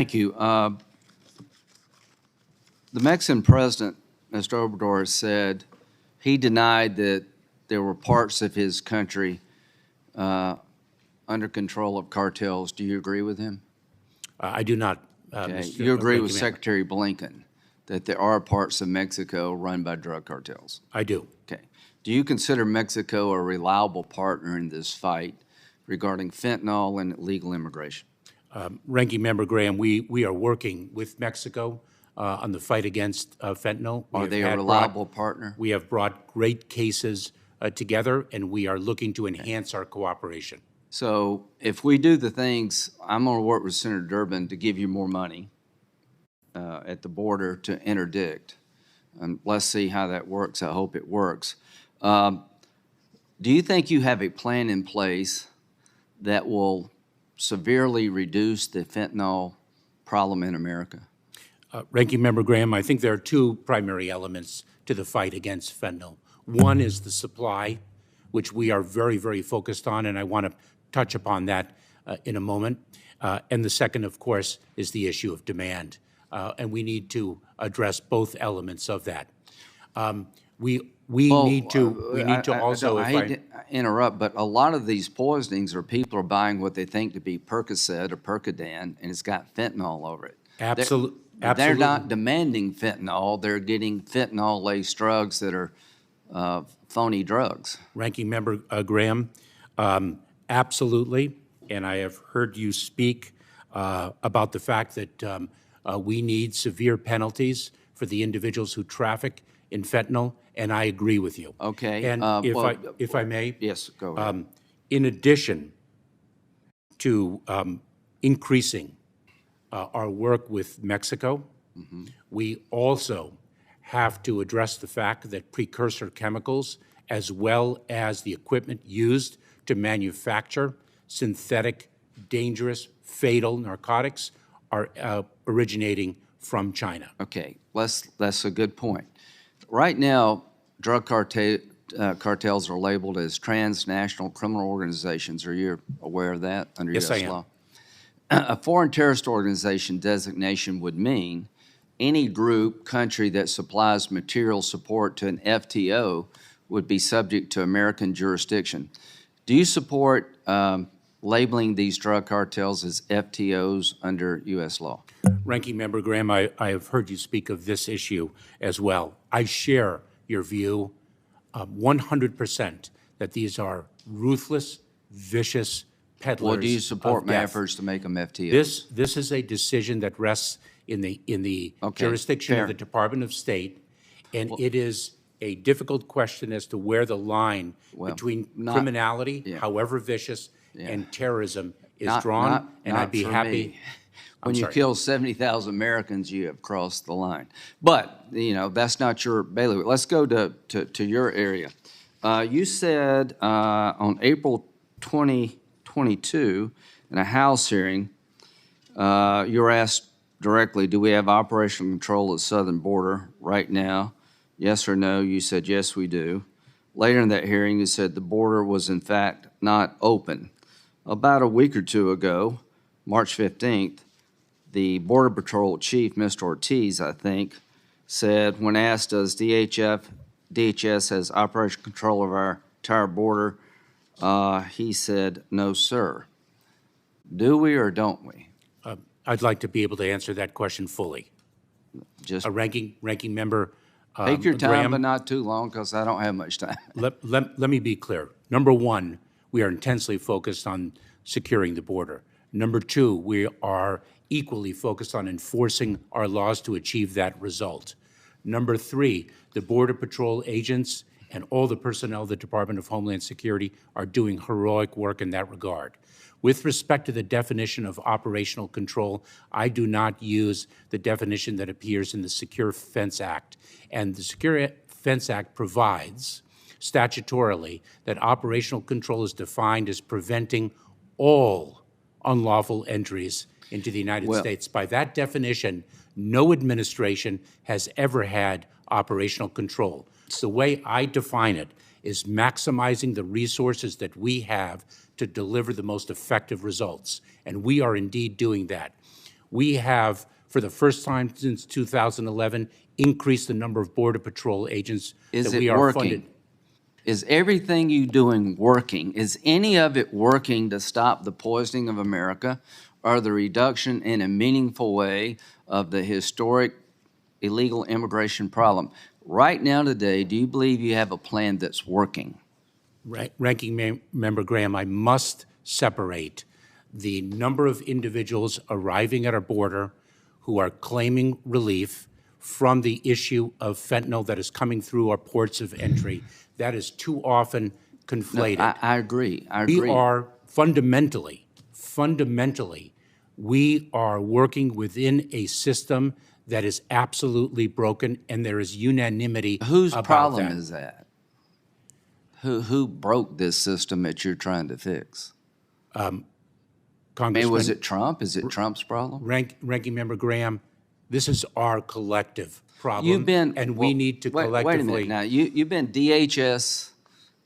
Thank you. The Mexican president, Mr. Obrador, said he denied that there were parts of his country under control of cartels. Do you agree with him? I do not. Okay. Mr. You agree with Ranking Member. Secretary Blinken that there are parts of Mexico run by drug cartels? I do. Okay. Do you consider Mexico a reliable partner in this fight regarding fentanyl and illegal immigration? Ranking Member Graham, we are working with Mexico on the fight against fentanyl. Are they a reliable partner? We have brought great cases together, and we are looking to enhance our cooperation. So if we do the things, I'm going to work with Senator Durbin to give you more money at the border to interdict. And let's see how that works. I hope it works. Do you think you have a plan in place that will severely reduce the fentanyl problem in America? Ranking Member Graham, I think there are two primary elements to the fight against fentanyl. One is the supply, which we are very, very focused on, and I want to touch upon that in a moment. And the second, of course, is the issue of demand, and we need to address both elements of that. We need to also. I hate to interrupt, but a lot of these poisonings are people are buying what they think to be Percocet or Percodan, and it's got fentanyl over it. Absolutely. They're not demanding fentanyl. They're getting fentanyl-laced drugs that are phony drugs. Ranking Member Graham, absolutely. And I have heard you speak about the fact that we need severe penalties for the individuals who traffic in fentanyl, and I agree with you. Okay. And if I may, yes, go ahead. In addition to increasing our work with Mexico, we also have to address the fact that precursor chemicals, as well as the equipment used to manufacture synthetic, dangerous, fatal narcotics, are originating from China. Okay, that's a good point. Right now, drug cartels are labeled as transnational criminal organizations. Are you aware of that under Yes, U.S. I am. law? A foreign terrorist organization designation would mean any group, country that supplies material support to an FTO would be subject to American jurisdiction. Do you support labeling these drug cartels as FTOs under U.S. law? Ranking Member Graham, I have heard you speak of this issue as well. I share your view 100% that these are ruthless, vicious peddlers. Well, do you support my efforts to make them FTOs? This is a decision that rests in the jurisdiction of the Department of State, and it is a difficult question as to where the line between criminality, however vicious, and terrorism is drawn, and I'd be happy. When you kill 70,000 Americans, you have crossed the line. But, you know, that's not your bailiwick. Let's go to your area. You said on April 2022, in a House hearing, you were asked directly, do we have operational control of the southern border right now? Yes or no? You said, yes, we do. Later in that hearing, you said the border was, in fact, not open. About a week or two ago, March 15th, the Border Patrol Chief, Mr. Ortiz, I think, said, when asked, does DHS has operational control of our entire border, he said, no, sir. Do we or don't we? I'd like to be able to answer that question fully. Just Ranking Member take your time, Graham, but not too long, because I don't have much time. let me be clear. Number one, we are intensely focused on securing the border. Number two, we are equally focused on enforcing our laws to achieve that result. Number three, the Border Patrol agents and all the personnel of the Department of Homeland Security are doing heroic work in that regard. With respect to the definition of operational control, I do not use the definition that appears in the Secure Fence Act. And the Secure Fence Act provides statutorily that operational control is defined as preventing all unlawful entries into the United States. By that definition, no administration has ever had operational control. The way I define it is maximizing the resources that we have to deliver the most effective results, and we are indeed doing that. We have, for the first time since 2011, increased the number of Border Patrol agents Is that we it are working? funded. Is everything you doing working? Is any of it working to stop the poisoning of America or the reduction in a meaningful way of the historic illegal immigration problem? Right now today, do you believe you have a plan that's working? Ranking Member Graham, I must separate the number of individuals arriving at our border who are claiming relief from the issue of fentanyl that is coming through our ports of entry. That is too often conflated. No, I agree. I agree. We are fundamentally, we are working within a system that is absolutely broken, and there is unanimity Whose about problem that. is that? Who broke this system that you're trying to fix? I mean, Congressman, was it Trump? Is it Trump's problem? Ranking Member Graham, this is our collective problem, and we need to collectively. Wait a minute now. You've been DHS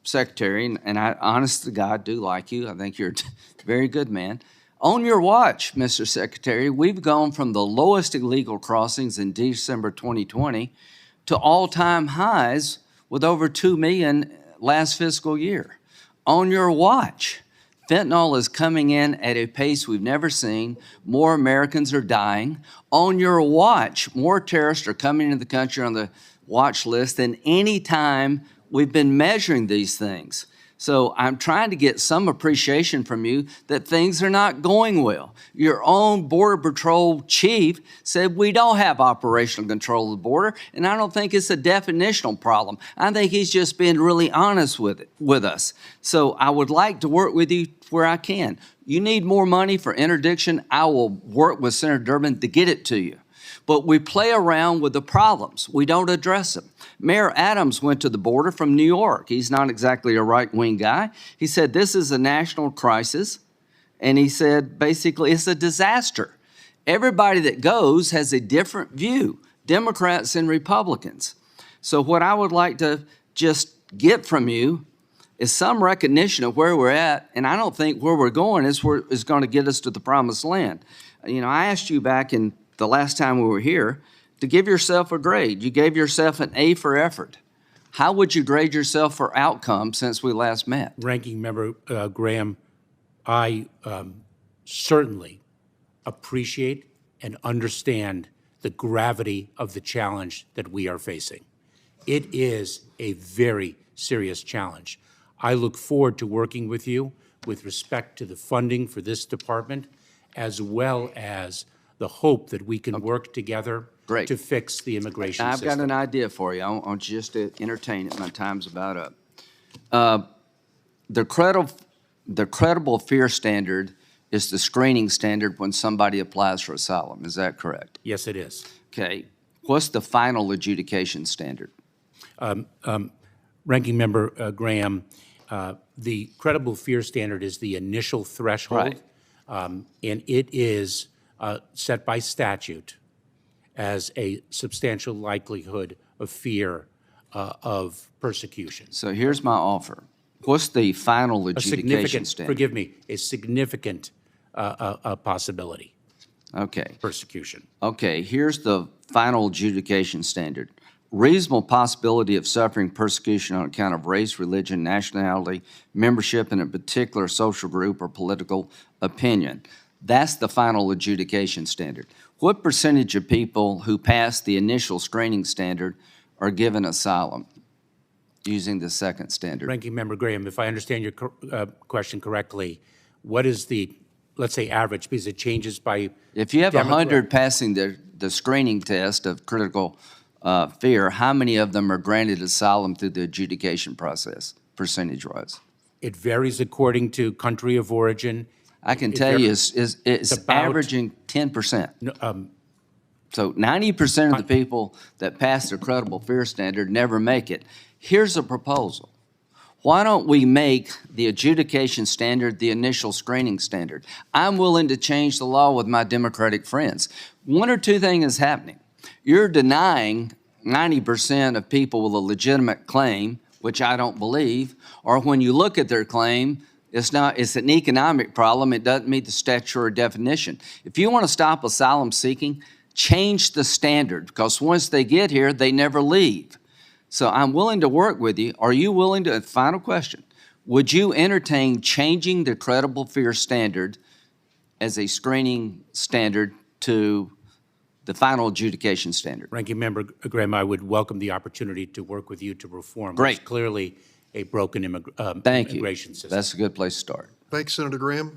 Secretary, and I, honest to God, do like you. I think you're a very good man. On your watch, Mr. Secretary, we've gone from the lowest illegal crossings in December 2020 to all-time highs with over 2 million last fiscal year. On your watch, fentanyl is coming in at a pace we've never seen. More Americans are dying. On your watch, more terrorists are coming into the country on the watch list than any time we've been measuring these things. So I'm trying to get some appreciation from you that things are not going well. Your own Border Patrol chief said we don't have operational control of the border, and I don't think it's a definitional problem. I think he's just being really honest with us. So I would like to work with you where I can. You need more money for interdiction, I will work with Senator Durbin to get it to you. But we play around with the problems. We don't address them. Mayor Adams went to the border from New York. He's not exactly a right-wing guy. He said this is a national crisis, and he said basically it's a disaster. Everybody that goes has a different view, Democrats and Republicans. So what I would like to just get from you is some recognition of where we're at, and I don't think where we're going is going to get us to the promised land. You know, I asked you back in the last time we were here to give yourself a grade. You gave yourself an A for effort. How would you grade yourself for outcome since we last met? Ranking Member Graham, I certainly appreciate and understand the gravity of the challenge that we are facing. It is a very serious challenge. I look forward to working with you with respect to the funding for this department, as well as the hope that we can work together to fix the immigration system. I've got an idea for you. I want you just to entertain it. My time's about up. The credible fear standard is the screening standard when somebody applies for asylum. Is that correct? Yes, it is. Okay. What's the final adjudication standard? Ranking Member Graham, the credible fear standard is the initial threshold, and it is set by statute as a substantial likelihood of fear of persecution. So here's my offer. What's the final adjudication standard? Forgive me, a significant possibility. Okay. Persecution. Okay, here's the final adjudication standard. Reasonable possibility of suffering persecution on account of race, religion, nationality, membership in a particular social group, or political opinion. That's the final adjudication standard. What percentage of people who pass the initial screening standard are given asylum using the second standard? Ranking Member Graham, if I understand your question correctly, what is the, let's say, average, because it changes by... If you have 100 passing the screening test of critical fear, how many of them are granted asylum through the adjudication process, percentage-wise? It varies according to country of origin. I can tell you it's averaging 10%. So 90% of the people that pass the credible fear standard never make it. Here's a proposal. Why don't we make the adjudication standard the initial screening standard? I'm willing to change the law with my Democratic friends. One or two things is happening. You're denying 90% of people with a legitimate claim, which I don't believe, or when you look at their claim, It's not, it's an economic problem. It doesn't meet the statutory definition. If you want to stop asylum seeking, change the standard, because once they get here, they never leave. So I'm willing to work with you. Are you willing to, final question, would you entertain changing the credible fear standard as a screening standard to the final adjudication standard? Ranking Member Graham, I would welcome the opportunity to work with you to reform. Great. What's clearly a broken Thank you. immigration system. That's a good place to start. Thanks, Senator Graham.